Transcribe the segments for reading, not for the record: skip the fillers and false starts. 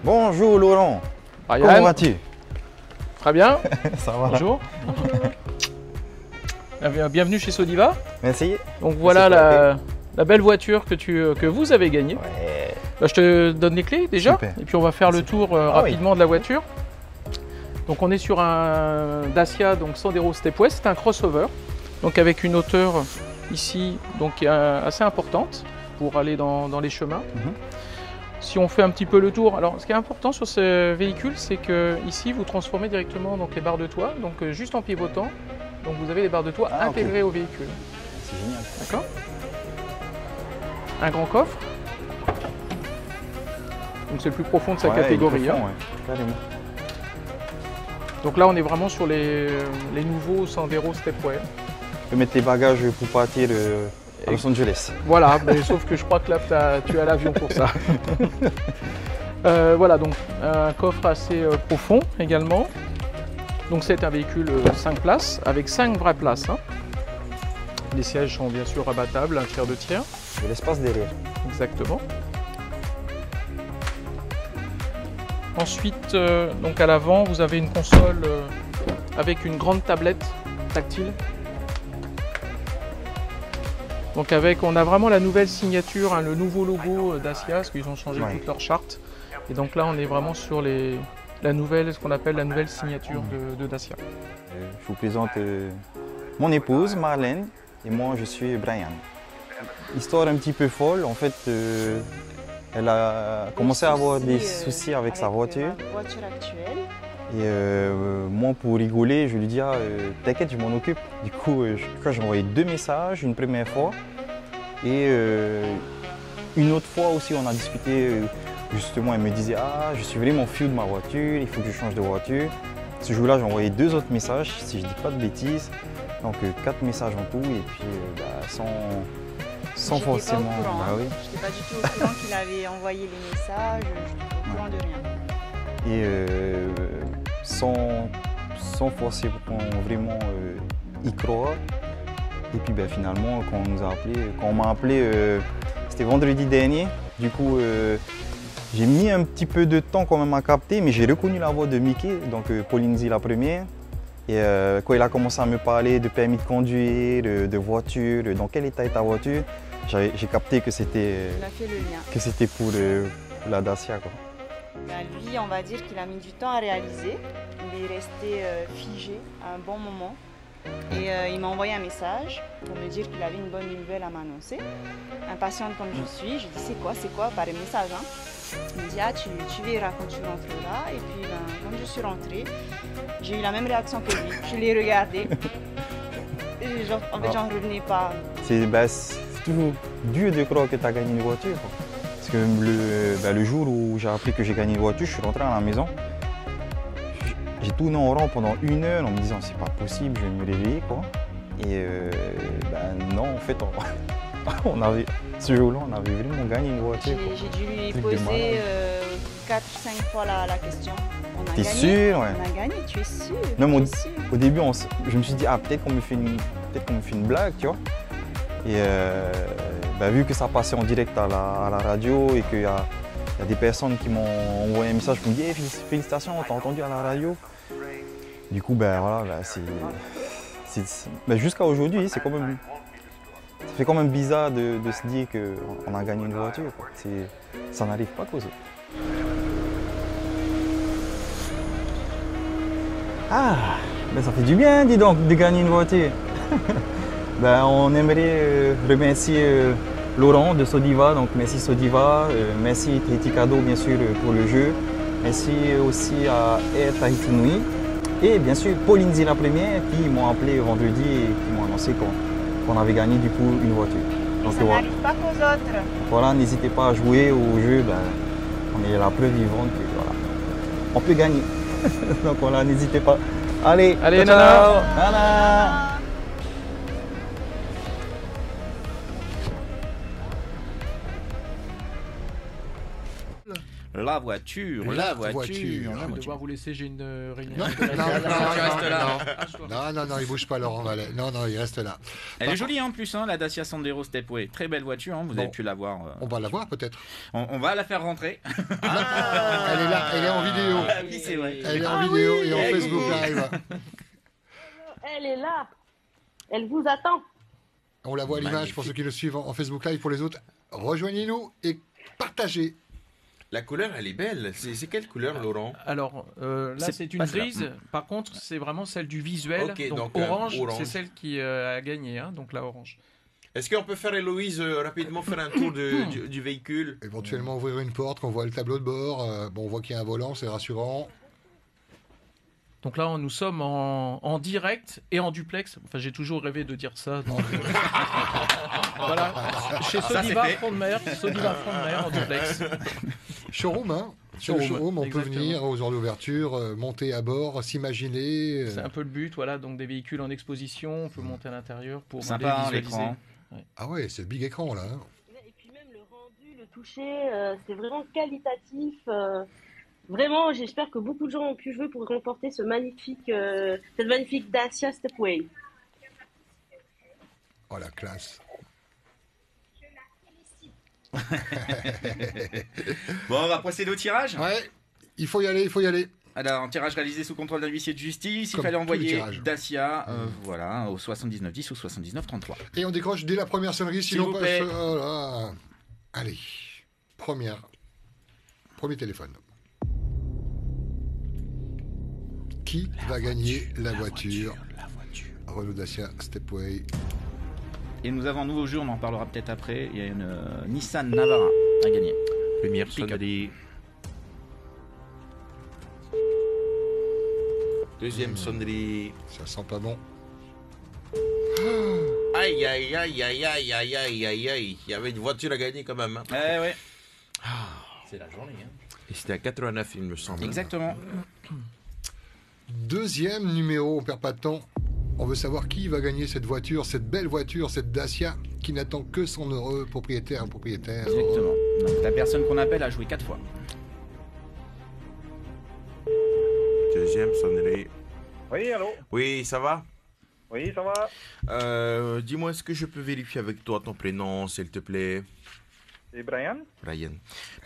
Bonjour Laurent. Ryan. Comment vas-tu? Très bien. Ça va. Bonjour. Bienvenue chez Sodiva. Merci. Donc voilà la belle voiture que vous avez gagnée. Ouais. Bah, je te donne les clés déjà. Super. Et puis on va faire le tour rapidement oui. de la voiture. Donc on est sur un Dacia donc Sandero Stepway, c'est un crossover. Donc avec une hauteur ici donc qui est assez importante pour aller dans les chemins. Si on fait un petit peu le tour, alors ce qui est important sur ce véhicule, c'est que ici vous transformez directement donc les barres de toit, donc juste en pivotant, donc vous avez les barres de toit intégrées au véhicule. C'est génial. D'accord. Un grand coffre. Donc c'est le plus profond de sa catégorie. Profond, carrément. Donc là on est vraiment sur les nouveaux Sandero Stepway. Tu peux mettre tes bagages pour partir à Los Angeles. Voilà, mais sauf que je crois que là tu as l'avion pour ça. Voilà, donc un coffre assez profond également. Donc c'est un véhicule 5 places avec 5 vraies places. Les sièges sont bien sûr abattables, un tiers de tiers. De l'espace derrière. Exactement. Ensuite, donc à l'avant, vous avez une console avec une grande tablette tactile. Donc on a vraiment la nouvelle signature, le nouveau logo Dacia, parce qu'ils ont changé toute leur charte. Et donc là, on est vraiment sur ce qu'on appelle la nouvelle signature de Dacia. Je vous présente mon épouse Marlène et moi je suis Brian. Histoire un petit peu folle, en fait, elle a commencé à avoir des soucis avec sa voiture. Actuelle. Et moi, pour rigoler, je lui dis t'inquiète, je m'en occupe. Du coup, j'ai envoyé 2 messages, une première fois. Et une autre fois aussi, on a discuté. Justement, elle me disait je suis vraiment fou de ma voiture, il faut que je change de voiture. Ce jour-là, j'ai envoyé 2 autres messages, si je ne dis pas de bêtises. Donc 4 messages en tout, et puis sans forcément. Je n'étais pas du tout au courant qu'il avait envoyé les messages, je n'étais au courant de rien. Et sans forcément vraiment y croire. Et puis finalement, quand on m'a appelé, c'était vendredi dernier. Du coup, j'ai mis un petit peu de temps quand même à capter, mais j'ai reconnu la voix de Mickey, donc Pauline la première. Et quand il a commencé à me parler de permis de conduire, de voiture, dans quel état est ta voiture, j'ai capté que c'était pour la Dacia, quoi. Lui, on va dire qu'il a mis du temps à réaliser. Il est resté figé à un bon moment. Et il m'a envoyé un message pour me dire qu'il avait une bonne nouvelle à m'annoncer. Impatiente comme je suis, je dis c'est quoi par message. Il me dit tu verras quand tu rentreras. Et puis quand je suis rentrée, j'ai eu la même réaction que lui. Je l'ai regardé. Et en fait, j'en revenais pas. C'est toujours dur de croire que tu as gagné une voiture, quoi. Parce que le jour où j'ai appris que j'ai gagné une voiture, je suis rentré à la maison. J'ai tourné en rond pendant 1 heure en me disant c'est pas possible, je vais me réveiller, quoi. Et non, en fait, ce jour-là, on avait vraiment gagné une voiture. J'ai dû lui poser 4-5 fois la question. T'es sûr? On a gagné, tu es sûr? Même au début, je me suis dit peut-être qu'on me fait une blague, tu vois. Et vu que ça passait en direct à la radio et qu'il y a des personnes qui m'ont envoyé un message pour me dire félicitations, on t'a entendu à la radio. Du coup, jusqu'à aujourd'hui, ça fait quand même bizarre de se dire qu'on a gagné une voiture, quoi. Ça n'arrive pas qu'aux autres. Ça fait du bien, dis donc, de gagner une voiture. On aimerait remercier Laurent de Sodiva, donc merci Sodiva, merci Tahiti Cadeau bien sûr pour le jeu, merci aussi à Air Tahiti Nui et bien sûr Pauline la première qui m'ont appelé vendredi et qui m'ont annoncé qu'on avait gagné du coup une voiture. Donc, ça n'arrive pas qu'aux autres. Voilà, n'hésitez pas à jouer au jeu, on est la preuve vivante que voilà, on peut gagner. Donc voilà, n'hésitez pas. Allez, Nana. Nana. La voiture. On Je voiture. vais devoir vous laisser, j'ai une réunion. Non, avec non, la- Tu restes là. non, il bouge pas, Laurent Vallet. Non, il reste là. Elle est jolie en plus, hein, la Dacia Sandero Stepway. Très belle voiture, hein, vous Bon. avez pu la voir. On va la voir peut-être. On va la faire rentrer. Elle est là, elle est en vidéo. Ah oui, c'est vrai. Elle est en vidéo et en oui. Facebook Live. Elle est là. Elle vous attend. On la voit à l'image pour ceux qui le suivent en Facebook Live. Pour les autres, rejoignez-nous et partagez. La couleur, elle est belle. C'est quelle couleur, Laurent? Alors là, C'est c'est pas une cela. grise. Par contre, c'est vraiment celle du visuel. Ok, donc donc, orange, orange. c'est celle qui a gagné. Hein, donc la orange. Est-ce qu'on peut faire, Héloïse, rapidement faire un tour du véhicule? Éventuellement ouvrir une porte, qu'on voit le tableau de bord. Bon, on voit qu'il y a un volant, c'est rassurant. Donc là, nous sommes en direct et en duplex. Enfin, j'ai toujours rêvé de dire ça. Donc, voilà, chez c'est Sodiva fait. Front de Mer, en duplex. Showroom, hein. Sur le Showroom, showroom, on exactement. peut venir aux heures d'ouverture, monter à bord, s'imaginer. C'est un peu le but, voilà. Donc des véhicules en exposition, on peut monter à l'intérieur pour Sympa, hein, aller visualiser. l'écran. Ah ouais, c'est le big écran là. hein. Et puis même le rendu, le toucher, c'est vraiment qualitatif. Vraiment, j'espère que beaucoup de gens ont pu jouer pour remporter cette magnifique Dacia Stepway. Oh la classe. Bon, on va procéder au tirage. Ouais, il faut y aller. Alors, un tirage réalisé sous contrôle d'un huissier de justice. Il Comme fallait tous les envoyer tirages. Dacia, voilà, au 7910 ou 7933. Et on décroche dès la première sonnerie, S'il sinon vous passe. plaît. Oh là. Allez, premier téléphone. Qui va gagner la voiture Renault Dacia Stepway. Et nous avons un nouveau jeu, on en parlera peut-être après. Il y a une Nissan Navara à gagner. Première Pick-up. sonnerie. Deuxième sonnerie. Ça sent pas bon. Aïe, aïe, aïe, aïe, aïe, aïe, aïe, aïe, aïe. Il y avait une voiture à gagner quand même. Hein. Eh ouais. C'est la journée. Hein. Et c'était à 89, il me semble. Exactement. Deuxième numéro, on perd pas de temps. On veut savoir qui va gagner cette voiture, cette belle voiture, cette Dacia qui n'attend que son heureux propriétaire. Exactement. Donc, la personne qu'on appelle a joué 4 fois. Deuxième sonnerie. Oui, allô? Oui, ça va? Oui, ça va? Dis-moi, est-ce que je peux vérifier avec toi ton prénom, s'il te plaît? C'est Brian? Brian.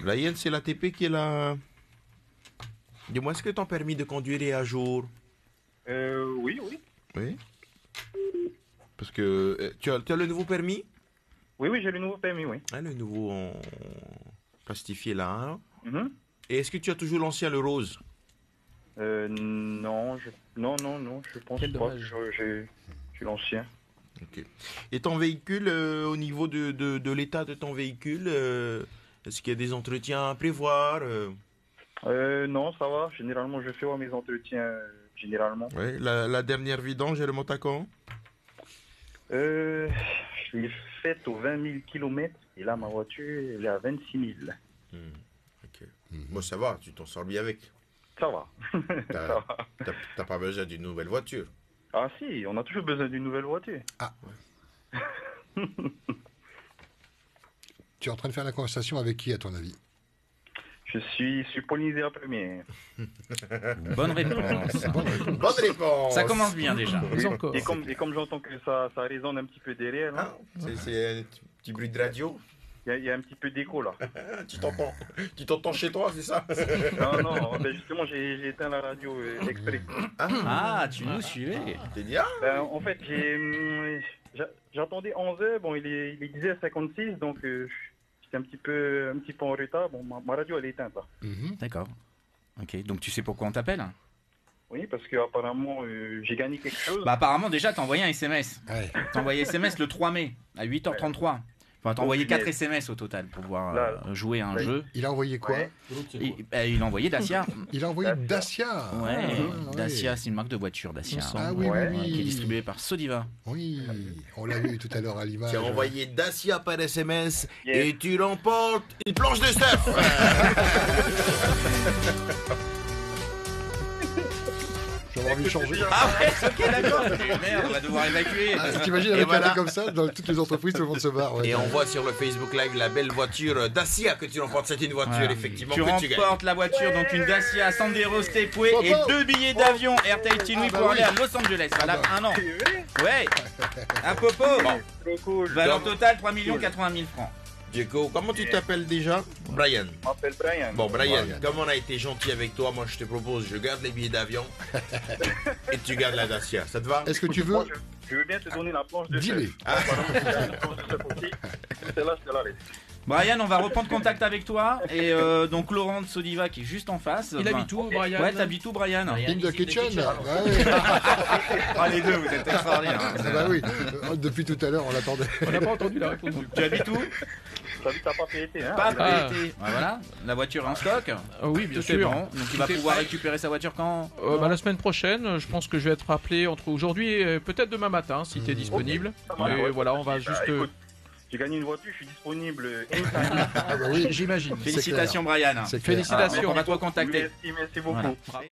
Brian, c'est l'ATP qui est là. Dis-moi, est-ce que ton permis de conduire est à jour? Oui. Oui. Parce que tu as le nouveau permis? Oui, j'ai le nouveau permis, oui. Ah, le nouveau en plastifié là. Hein? Mhm. Et est-ce que tu as toujours l'ancien, le rose? Non, je pense Quel pas. dommage. J'ai l'ancien. Ok. Et ton véhicule, au niveau de l'état de ton véhicule, est-ce qu'il y a des entretiens à prévoir? Non, ça va. Généralement, je fais mes entretiens, généralement. Ouais, la dernière vidange, elle remonte à quand? Je l'ai faite aux 20 000 km et là, ma voiture, elle est à 26 000. Ok. Bon, ça va, tu t'en sors bien avec. Ça va. T'as pas besoin d'une nouvelle voiture. Ah si, on a toujours besoin d'une nouvelle voiture. Tu es en train de faire la conversation avec qui, à ton avis? Je suis Polynésien première. Bonne réponse. Bonne réponse. Ça commence bien déjà. Mais encore. Et comme j'entends que ça résonne un petit peu derrière, hein, C'est un petit bruit de radio. il y a un petit peu d'écho là. Tu t'entends chez toi, c'est ça? Non, ben justement j'ai éteint la radio exprès. Ah, tu nous suivais. T'es bien? En fait j'attendais 11h, bon il est 10h56 donc j'étais un petit peu en retard. Bon ma radio elle est éteinte là. D'accord. Ok, donc tu sais pourquoi on t'appelle? Oui parce que apparemment j'ai gagné quelque chose. Bah apparemment déjà t'as envoyé un SMS. Ouais. T'as envoyé SMS le 3 mai à 8h33. Enfin t'as envoyé Oh, 4 punaise. SMS au total pour pouvoir Là. jouer à un Ouais. jeu. Il a envoyé quoi? Ouais. Il a envoyé Dacia. Il a envoyé Dacia. Dacia. Ouais, Ah, Dacia c'est une marque de voiture Dacia. Ah oui, Ouais. oui, Qui est oui. distribuée par Sodiva. Oui, on l'a vu tout à l'heure à l'image. Tu as envoyé Dacia par SMS Yes. et tu remportes une planche de surf. T'as envie de changer. Ah ouais, ok, d'accord. Merde, on va devoir évacuer. Ah, t'imagines avec un truc comme ça, dans toutes les entreprises, tout le monde se barre. Ouais. Et on voit sur le Facebook Live la belle voiture Dacia que tu remportes. C'est une voiture, Voilà. effectivement, Tu que tu gagnes. remportes la voiture, donc une Dacia Sandero Stepway et Papa. 2 billets d'avion Air Tahiti Nui bah pour oui. aller à Los Angeles. Valable un an. Ouais. Un popo. Trop cool. Valeur totale 3 80 000 francs. Diego, comment tu t'appelles déjà? Brian. Je m'appelle Brian. Bon, Brian, Brian. comme on a été gentil avec toi, moi je te propose, je garde les billets d'avion et tu gardes la Dacia. Ça te va? Est-ce que tu veux Moi, je veux bien te donner la planche de Dis-les. chef. Ah, pardon, la planche de chef aussi. Celle-là, je te la laisse. Brian, on va reprendre contact avec toi. Et donc Laurent de Sodiva qui est juste en face. Il habite où, Brian? Ouais, t'habites où, Brian? In the kitchen. Ah, Ouais. Ah, les deux, vous êtes extraordinaires. Ah bah oui, depuis tout à l'heure, on l'attendait. On n'a pas entendu la réponse. Tu habites où? J'habite à Papeete, hein. Pas Ah. été. Voilà, la voiture est en stock. Ah oui, bien Tout est sûr. bon. Donc il va Tout est pouvoir prêt. récupérer sa voiture quand? La semaine prochaine, je pense que je vais être appelé entre aujourd'hui et peut-être demain matin si tu es disponible. Ça marche, Et ouais, voilà, on va bah, juste. écoute, j'ai gagné une voiture, je suis disponible anytime. Ah bah oui, J'imagine. Félicitations, Brian. c'est clair. Félicitations. On va te recontacter. Merci beaucoup. Voilà.